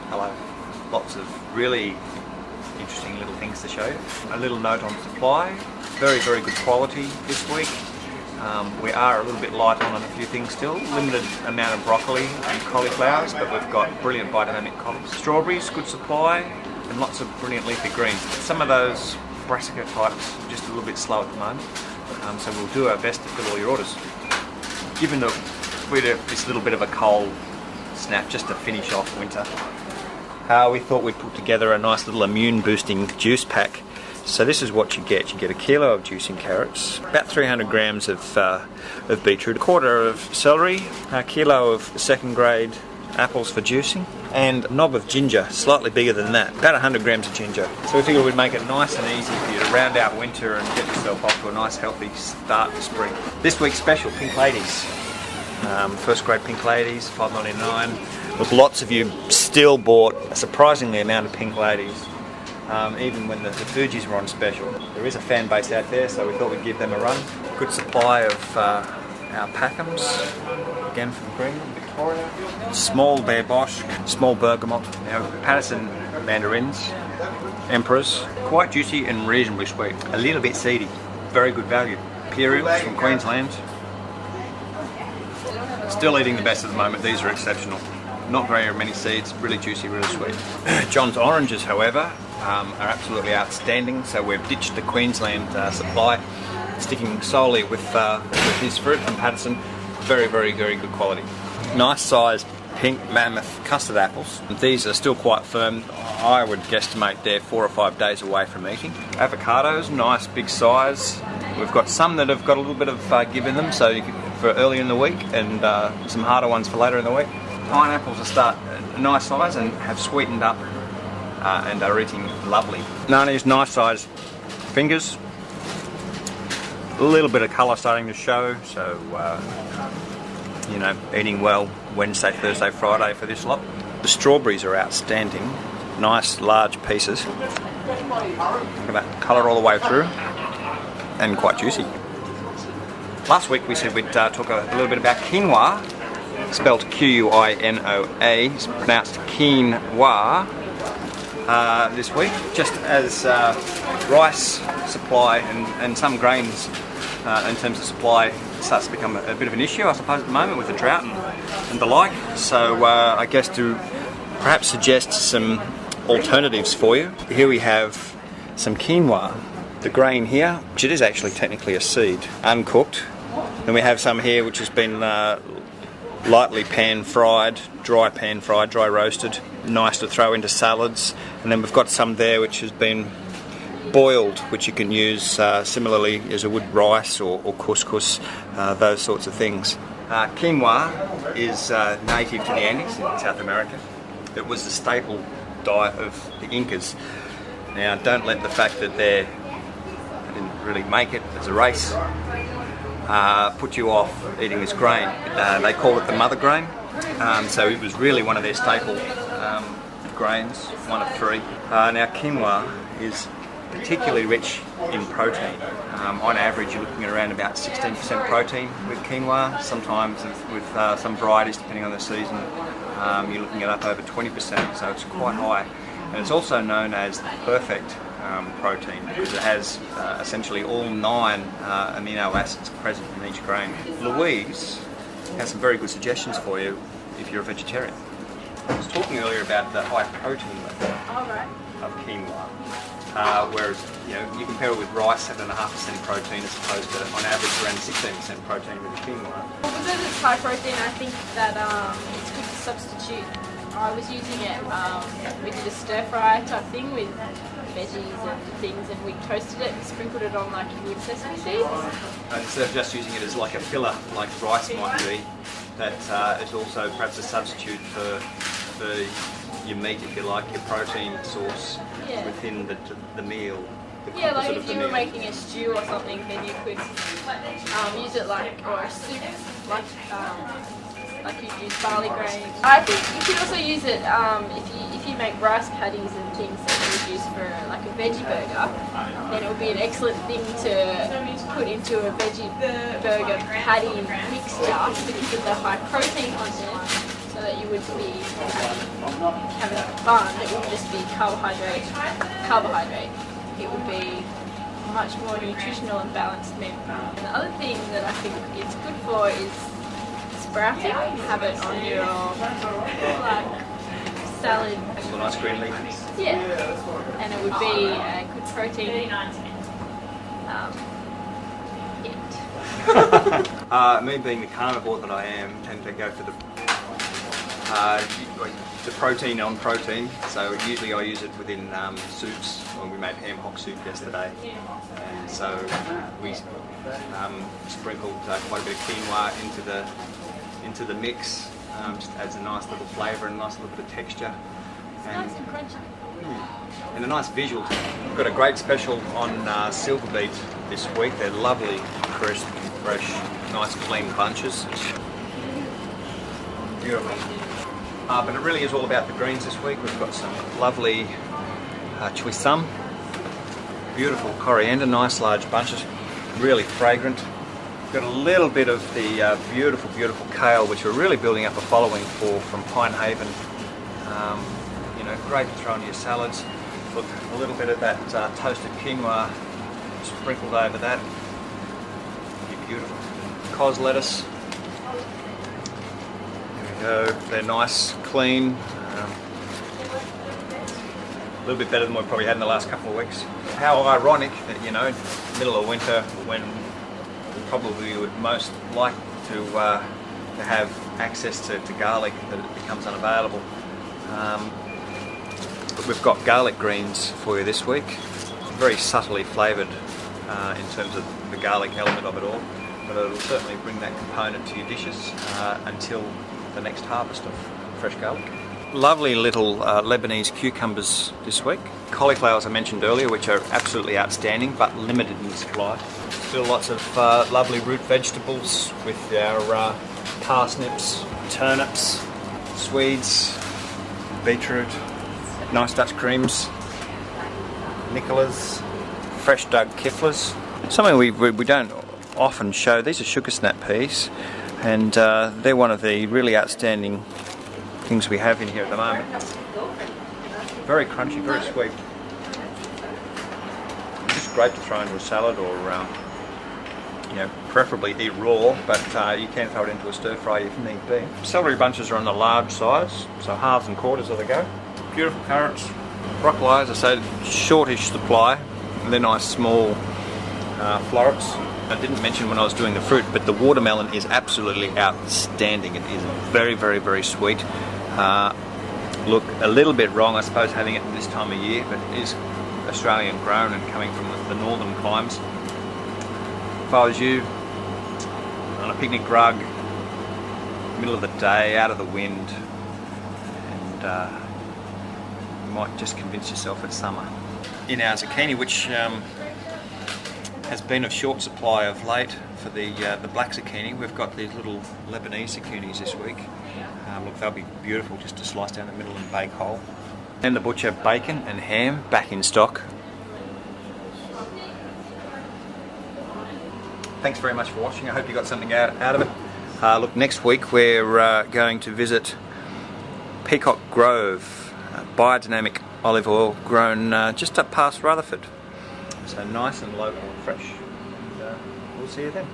Hello. Lots of really interesting little things to show you. A little note on supply. Very, very good quality this week. We are a little bit light on a few things still. Limited amount of broccoli and cauliflowers, but we've got brilliant biodynamic collards. Strawberries, good supply, and lots of brilliant leafy greens. Some of those brassica types are just a little bit slow at the moment, so we'll do our best to fill all your orders. Given that we had this little bit of a cold snap just to finish off winter, we thought we'd put together a nice little immune boosting juice pack. So this is what you get. You get a kilo of juicing carrots, about 300 grams of beetroot, a quarter of celery, a kilo of second grade apples for juicing, and a knob of ginger, slightly bigger than that, about 100 grams of ginger. So we figured we'd make it nice and easy for you to round out winter and get yourself off to a nice healthy start to spring. This week's special, Pink Ladies. First grade Pink Ladies, $5.99. Look, lots of you still bought a surprisingly amount of Pink Ladies. Even when the Fuji's were on special. There is a fan base out there, so we thought we'd give them a run. Good supply of our Packhams, again from Greenland, Victoria. Small Bear Bosch, small bergamot. Now Patterson mandarins, Emperors. Quite juicy and reasonably sweet. A little bit seedy, very good value. Imperials from Queensland. Still eating the best at the moment, these are exceptional. Not very many seeds, really juicy, really sweet. John's oranges, however, are absolutely outstanding, so we've ditched the Queensland supply, sticking solely with his fruit from Patterson. Very, very, very good quality. Nice sized pink mammoth custard apples. These are still quite firm. I would guesstimate they're 4 or 5 days away from eating. Avocados, nice big size. We've got some that have got a little bit of give in them, so you can, for early in the week, and some harder ones for later in the week. Pineapples are start a nice size and have sweetened up and are eating lovely. Nani's nice size fingers. A little bit of colour starting to show, so you know, eating well Wednesday, Thursday, Friday for this lot. The strawberries are outstanding. Nice large pieces. Look at that colour all the way through and quite juicy. Last week we said we'd talk a little bit about quinoa. Spelled Q-U-I-N-O-A, it's pronounced quinoa this week, just as rice supply and some grains in terms of supply starts to become a bit of an issue, I suppose, at the moment with the drought and the like. So I guess to perhaps suggest some alternatives for you. Here we have some quinoa, the grain here, which it is actually technically a seed, uncooked. Then we have some here which has been lightly pan-fried, dry roasted, nice to throw into salads. And then we've got some there which has been boiled, which you can use similarly as you would rice or couscous, those sorts of things. Quinoa is native to the Andes in South America. It was the staple diet of the Incas. Now, don't let the fact that they didn't really make it as a race put you off eating this grain. They call it the mother grain, so it was really one of their staple grains, one of 3. Now quinoa is particularly rich in protein. On average you're looking at around about 16% protein with quinoa. Sometimes with some varieties, depending on the season, you're looking at up over 20%, so it's quite high. And it's also known as the perfect protein because it has essentially all 9 amino acids present in each grain. Louise has some very good suggestions for you if you're a vegetarian. I was talking earlier about the high protein level of quinoa, whereas you compare it with rice, 7.5% protein as opposed to on average around 16% protein with the quinoa. Because it's high protein, I think that it's good to substitute. I was using it, we did a stir fry type thing with veggies and things, and we toasted it and sprinkled it on like you would sesame seeds. Instead of just using it as like a filler, like rice might be, that is also perhaps a substitute for your meat, if you like, your protein source within the meal. Yeah, like if you were making a stew or something, then you could use it like, or a soup, like you use barley grain. I think you could also use it if you make rice patties and things that you would use for like a veggie burger, then it would be an excellent thing to put into a veggie burger patty mixture because of the high protein content, so that you would be have it in a bun, it wouldn't just be carbohydrate. It would be much more nutritional and balanced meal. And the other thing that I think it's good for is sprouting. Have it on your like salad. Some nice green leafies. Yeah, and it would be a good protein. Me being the carnivore that I am, tend to go for the protein on protein. So usually I use it within soups. Well, we made ham hock soup yesterday, and so we sprinkled quite a bit of quinoa into the mix. Just adds a nice little flavour and a nice little bit of texture. It's nice and crunchy. And a nice visual. We've got a great special on silver beet this week. They're lovely, crisp, fresh, nice clean bunches. Beautiful. But it really is all about the greens this week. We've got some lovely chuisam, beautiful coriander, nice large bunches, really fragrant. We've got a little bit of the beautiful, beautiful kale, which we're really building up a following for from Pine Haven. Great to throw in your salads. Look, a little bit of that toasted quinoa sprinkled over that. Beautiful. Cos lettuce. There we go. They're nice, clean. A little bit better than we probably had in the last couple of weeks. How ironic that, middle of winter, when we probably would most like to have access to garlic, that it becomes unavailable. But we've got garlic greens for you this week. Very subtly flavoured in terms of the garlic element of it all, but it'll certainly bring that component to your dishes until the next harvest of fresh garlic. Lovely little Lebanese cucumbers this week. Cauliflowers I mentioned earlier, which are absolutely outstanding but limited in supply. Still lots of lovely root vegetables with our parsnips, turnips, Swedes, beetroot, nice Dutch creams, Nicolas, fresh dug kiflers. Something we don't often show. These are sugar snap peas, and they're one of the really outstanding things we have in here at the moment. Very crunchy, very sweet. Just great to throw into a salad or preferably eat raw, but you can throw it into a stir fry if need be. Celery bunches are on the large size, so halves and quarters of the go. Beautiful carrots. Broccoli, as I said, shortish supply. They're nice small florets. I didn't mention when I was doing the fruit, but the watermelon is absolutely outstanding. It is very, very, very sweet. Look, a little bit wrong, I suppose, having it this time of year, but it is Australian grown and coming from the northern climes. If I was you, on a picnic rug, middle of the day, out of the wind, and you might just convince yourself it's summer. In our zucchini, which has been of short supply of late for the black zucchini, we've got these little Lebanese zucchinis this week. Look, they'll be beautiful just to slice down the middle and bake whole. And the butcher, bacon and ham back in stock. Thanks very much for watching. I hope you got something out of it. Look, next week we're going to visit Peacock Grove, biodynamic olive oil grown just up past Rutherford. So nice and local and fresh. And, we'll see you then.